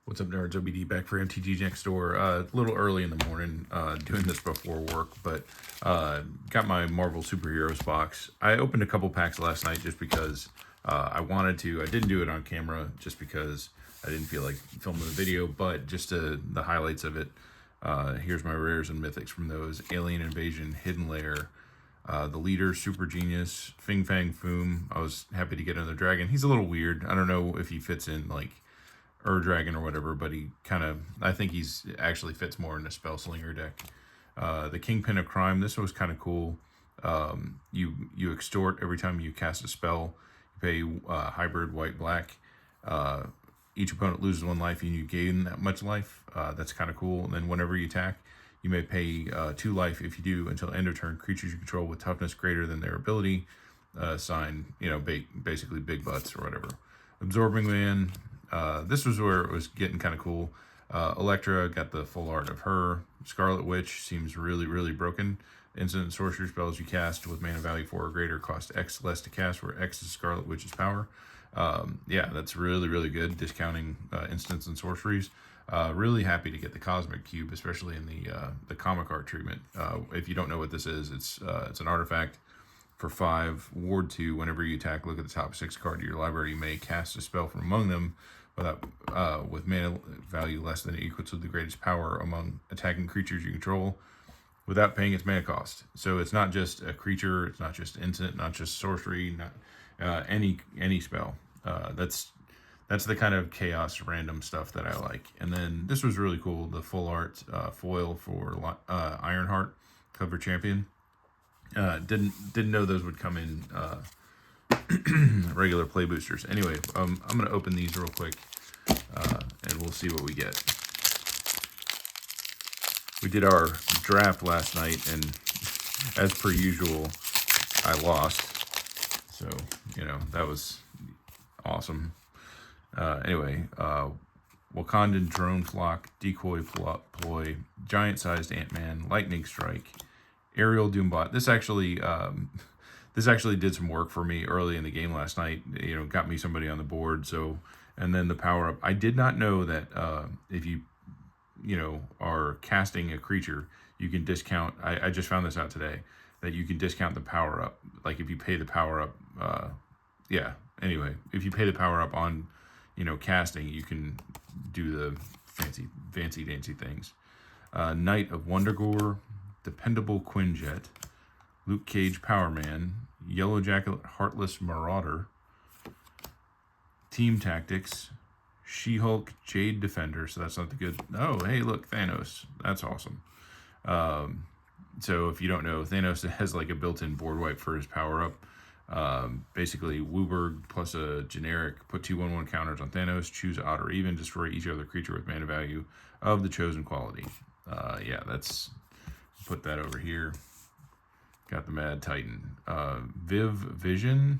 What's up, nerds? OBD back for MTG Next Door. A little early in the morning, doing this before work, but got my Marvel Superheroes box. I opened a couple packs last night just because I wanted to. I didn't do it on camera just because I didn't feel like filming the video, but just the highlights of it. Here's my rares and mythics from those: Alien Invasion, Hidden Lair, the Leader, Super Genius, Fing Fang Foom. I was happy to get another dragon. He's a little weird. I don't know if he fits in like Dragon or whatever, but he kind of, I think he's actually fits more in a spell slinger deck. The Kingpin of Crime, this was kind of cool. You extort every time you cast a spell. You pay hybrid white black. Each opponent loses 1 life and you gain that much life. That's kind of cool. And then whenever you attack, you may pay 2 life. If you do, until end of turn, creatures you control with toughness greater than their ability sign, basically big butts or whatever. Absorbing Man. This was where it was getting kind of cool. Elektra, got the full art of her. Scarlet Witch seems really, really broken. Instant and sorcery spells you cast with mana value 4 or greater cost X less to cast, where X is Scarlet Witch's power. Yeah, that's really, really good, discounting instants and sorceries. Really happy to get the Cosmic Cube, especially in the comic art treatment. If you don't know what this is, it's an artifact for 5, ward 2. Whenever you attack, look at the top 6 card of your library. You may cast a spell from among them with mana value less than or equal to the greatest power among attacking creatures you control without paying its mana cost. So it's not just a creature, it's not just instant, not just sorcery, not any spell. That's the kind of chaos random stuff that I like. And then this was really cool, the full art foil for Ironheart, cover champion. Didn't know those would come in regular play boosters. Anyway, I'm gonna open these real quick and we'll see what we get. We did our draft last night, and as per usual, I lost. So that was awesome. Anyway, Wakandan drone flock, decoy ploy, giant-sized Ant-Man, lightning strike, aerial doombot. This actually did some work for me early in the game last night. Got me somebody on the board. So, and then the power up. I did not know that if you are casting a creature, you can discount. I just found this out today, that you can discount the power up. Like if you pay the power up. Yeah. Anyway, if you pay the power up on casting, you can do the fancy dancy things. Knight of Wondergore, Dependable Quinjet, Luke Cage Power Man, Yellow Jacket Heartless Marauder, Team Tactics, She-Hulk Jade Defender. So that's not the good. Oh, hey, look, Thanos. That's awesome. So if you don't know, Thanos has like a built-in board wipe for his power up. Basically, Wooburg plus a generic, put 2/1/1 counters on Thanos, choose odd or even, destroy each other creature with mana value of the chosen quality. Yeah, that's, put that over here. Got the Mad Titan. Viv Vision,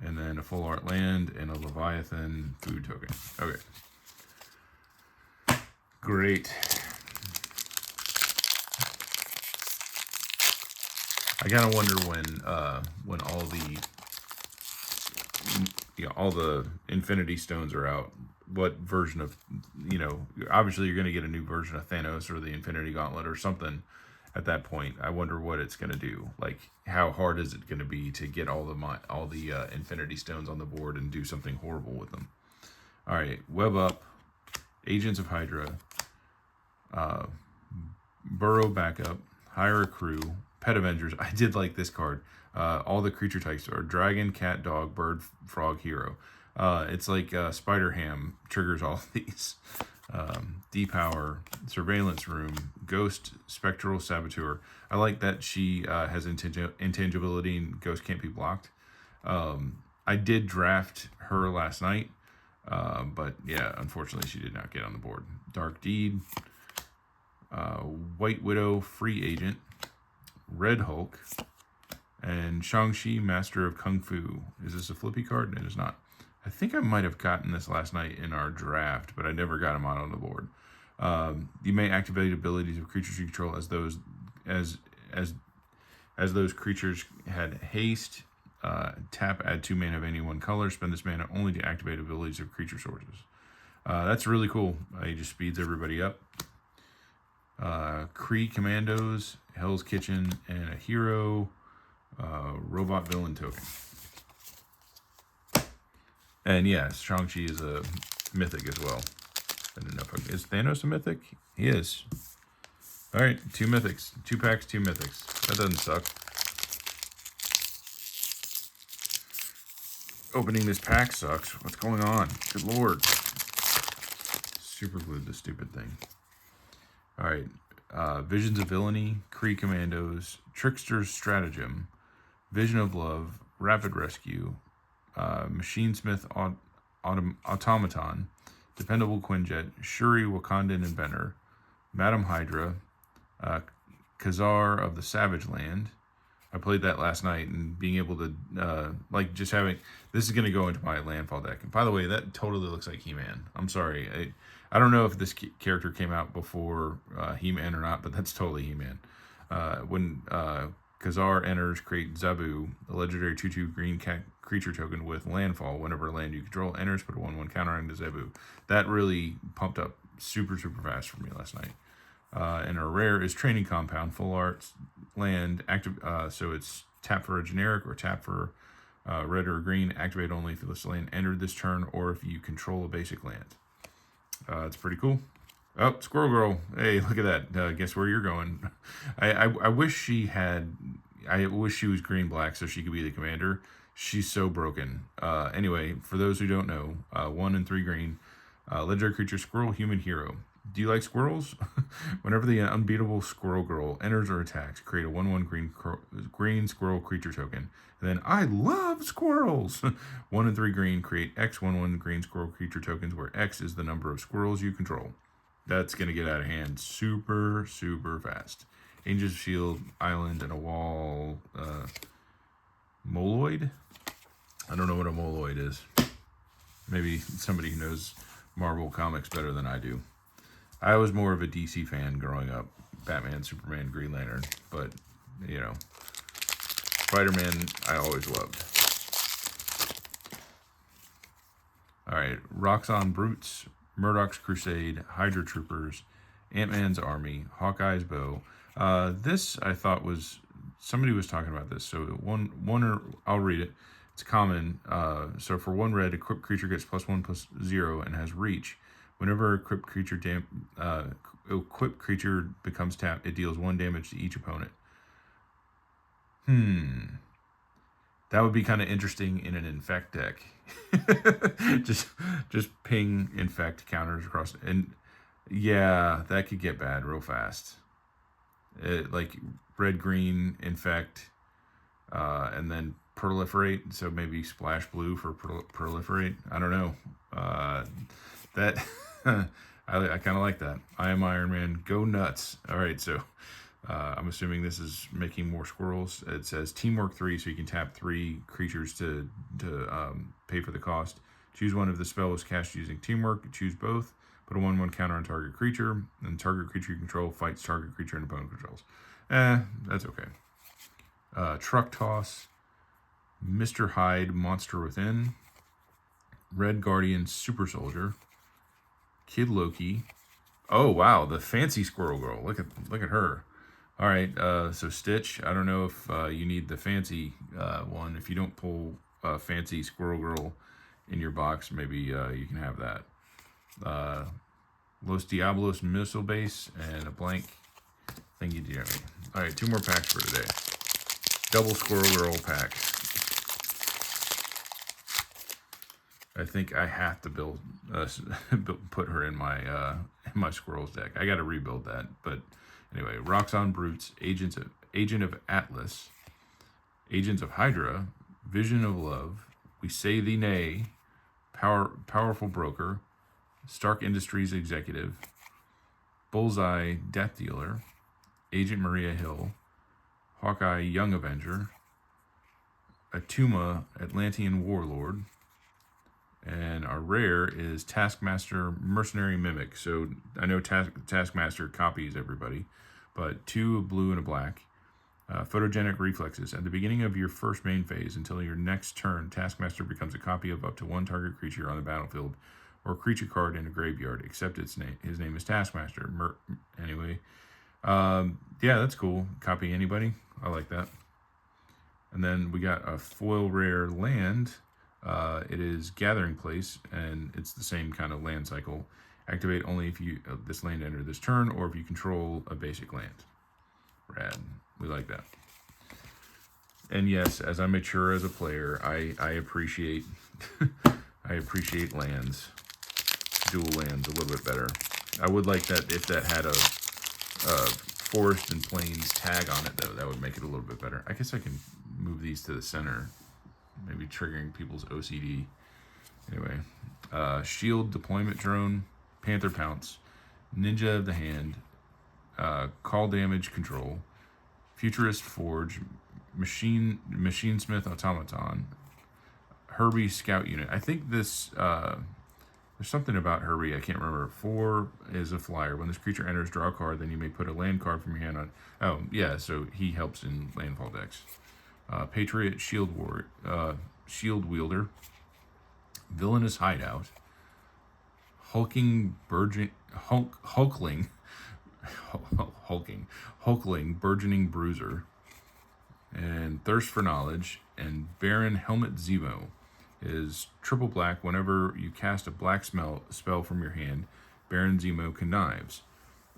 and then a full art land and a Leviathan food token. Okay. Great. I kind of wonder when all the Infinity Stones are out, what version of, obviously you're going to get a new version of Thanos or the Infinity Gauntlet or something at that point. I wonder what it's going to do. Like, how hard is it going to be to get all the Infinity Stones on the board and do something horrible with them? All right, Web Up, Agents of Hydra, Burrow Backup, Hire a Crew, Pet Avengers. I did like this card. All the creature types are dragon, cat, dog, bird, frog, hero. It's like Spider Ham triggers all of these. Depower, Surveillance Room, Ghost, Spectral Saboteur. I like that she has intangibility and Ghost can't be blocked. I did draft her last night, but yeah, unfortunately she did not get on the board. Dark Deed, White Widow, Free Agent, Red Hulk, and Shang-Chi, Master of Kung Fu. Is this a flippy card? It is not. I think I might have gotten this last night in our draft, but I never got him out on the board. You may activate abilities of creatures you control as those creatures had haste. Tap, add 2 mana of any one color. Spend this mana only to activate abilities of creature sources. That's really cool. He just speeds everybody up. Kree Commandos, Hell's Kitchen, and a hero robot villain token. And yeah, Shang-Chi is a mythic as well. I don't know if is Thanos a mythic? He is. All right, 2 mythics, 2 packs, 2 mythics. That doesn't suck. Opening this pack sucks. What's going on? Good lord. Super glued this stupid thing. All right, Visions of Villainy, Kree Commandos, Trickster's Stratagem, Vision of Love, Rapid Rescue, Machinesmith Automaton, Dependable Quinjet, Shuri Wakandan Inventor, Madam Hydra, Khazar of the Savage Land. I played that last night, and being able to, like, just having... This is going to go into my landfall deck. And by the way, that totally looks like He-Man. I'm sorry. I don't know if this character came out before He-Man or not, but that's totally He-Man. When Khazar enters, create Zabu, a legendary 2/2 green creature token with landfall. Whenever a land you control enters, put a 1/1 counter on the Zabu. That really pumped up super fast for me last night. And our rare is Training Compound, full art, land, active. So it's tap for a generic or tap for red or green. Activate only if this land entered this turn or if you control a basic land. It's pretty cool. Oh, Squirrel Girl. Hey, look at that. Guess where you're going. I wish she had... I wish she was green-black so she could be the commander. She's so broken. Anyway, for those who don't know, 1 and 3 green. Legendary creature, Squirrel, human hero. Do you like squirrels? Whenever the unbeatable Squirrel Girl enters or attacks, create a 1/1 green squirrel creature token. And then, I love squirrels! 1 and 3 green, create X 1/1 green squirrel creature tokens, where X is the number of squirrels you control. That's going to get out of hand super fast. Angels of Shield, Island, and a wall. Moloid? I don't know what a Moloid is. Maybe somebody who knows Marvel Comics better than I do. I was more of a DC fan growing up. Batman, Superman, Green Lantern. But, you know, Spider-Man I always loved. Alright, Roxxon Brutes, Murdoch's Crusade, Hydra Troopers, Ant-Man's Army, Hawkeye's Bow. This I thought was... Somebody was talking about this. So I'll read it. It's common. So for 1 red, equipped creature gets +1/+0 and has reach. Whenever equipped creature becomes tapped, it deals 1 damage to each opponent. That would be kind of interesting in an infect deck. just ping infect counters across, and yeah, that could get bad real fast. Like red green infect, and then proliferate. So maybe splash blue for proliferate. I don't know. That I kind of like that. I am Iron Man. Go nuts. All right, so I'm assuming this is making more squirrels. It says Teamwork 3, so you can tap 3 creatures to pay for the cost. Choose one if the spell was cast using Teamwork. Choose both. Put a 1/1 counter on target creature, and target creature you control fights target creature and opponent controls. That's okay. Truck Toss, Mr. Hyde, Monster Within, Red Guardian, Super Soldier, Kid Loki. Oh wow, the fancy Squirrel Girl. Look at her. All right, so Stitch. I don't know if you need the fancy one. If you don't pull a fancy Squirrel Girl in your box, maybe you can have that. Los Diablos Missile Base and a blank thingy Jeremy. All right, 2 more packs for today. Double Squirrel Girl pack. I think I have to put her in my squirrels deck. I got to rebuild that, but anyway, Roxxon Brutes, Agent of Atlas, Agents of Hydra, Vision of Love, We Say Thee Nay, Powerful Broker, Stark Industries Executive, Bullseye Death Dealer, Agent Maria Hill, Hawkeye Young Avenger, Atuma Atlantean Warlord, and our rare is Taskmaster Mercenary Mimic. So I know Taskmaster copies everybody, but 2 blue and a black. Photogenic Reflexes. At the beginning of your first main phase, until your next turn, Taskmaster becomes a copy of up to 1 target creature on the battlefield or creature card in a graveyard, except his name is Taskmaster. Anyway, yeah, that's cool. Copy anybody. I like that. And then we got a foil rare land. It is Gathering Place, and it's the same kind of land cycle. Activate only if you this land enter this turn, or if you control a basic land. Rad. We like that. And yes, as I mature as a player, I appreciate I appreciate lands, dual lands a little bit better. I would like that if that had a forest and plains tag on it, though. That would make it a little bit better. I guess I can move these to the center, maybe triggering people's OCD. Anyway, shield deployment drone, panther pounce, ninja of the hand, call damage control, futurist forge, machinesmith automaton, Herbie scout unit. I think this there's something about Herbie I can't remember. 4 is a flyer. When this creature enters, draw a card, then you may put a land card from your hand on. Oh yeah, so he helps in landfall decks. Patriot shield shield wielder, villainous hideout, hulkling burgeoning bruiser, and thirst for knowledge, and Baron helmet Zemo is triple black. Whenever you cast a black spell from your hand, Baron Zemo connives.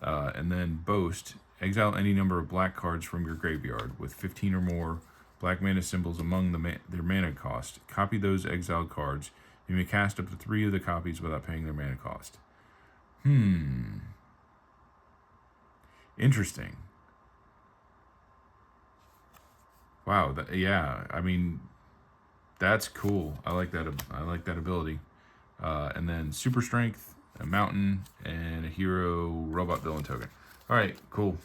And then boast, exile any number of black cards from your graveyard with 15 or more black mana symbols among their mana cost. Copy those exiled cards. You may cast up to 3 of the copies without paying their mana cost. Interesting. Wow. Yeah. I mean, that's cool. I like that. I like that ability. And then super strength, a mountain, and a hero robot villain token. All right. Cool.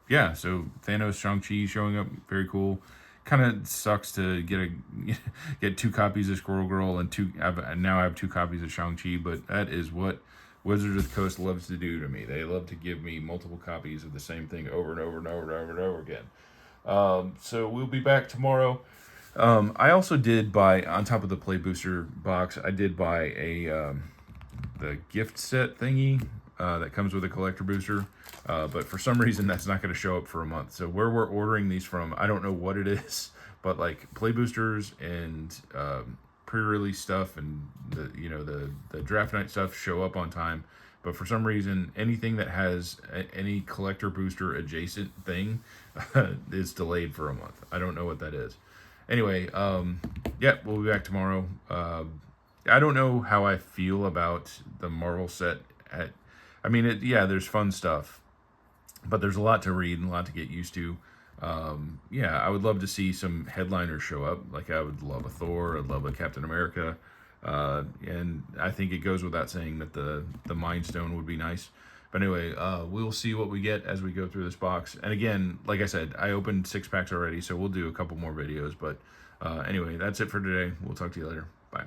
Yeah. So Thanos, Shang-Chi showing up. Very cool. Kind of sucks to get 2 copies of Squirrel Girl and now I have 2 copies of Shang-Chi, but that is what Wizards of the Coast loves to do to me. They love to give me multiple copies of the same thing over and over and over and over and over again. So we'll be back tomorrow. I also did buy, on top of the Play Booster box, I did buy the gift set thingy that comes with a collector booster. But for some reason, that's not going to show up for a month. So where we're ordering these from, I don't know what it is, but like Play Boosters and pre-release stuff and the draft night stuff show up on time. But for some reason, anything that has any collector booster adjacent thing is delayed for a month. I don't know what that is. Anyway, yeah, we'll be back tomorrow. I don't know how I feel about the Marvel set. Yeah, there's fun stuff, but there's a lot to read and a lot to get used to. Yeah, I would love to see some headliners show up. Like I would love a Thor, I'd love a Captain America. And I think it goes without saying that the Mind Stone would be nice. But anyway, we'll see what we get as we go through this box. And again, like I said, I opened 6 packs already, so we'll do a couple more videos. But anyway, that's it for today. We'll talk to you later. Bye.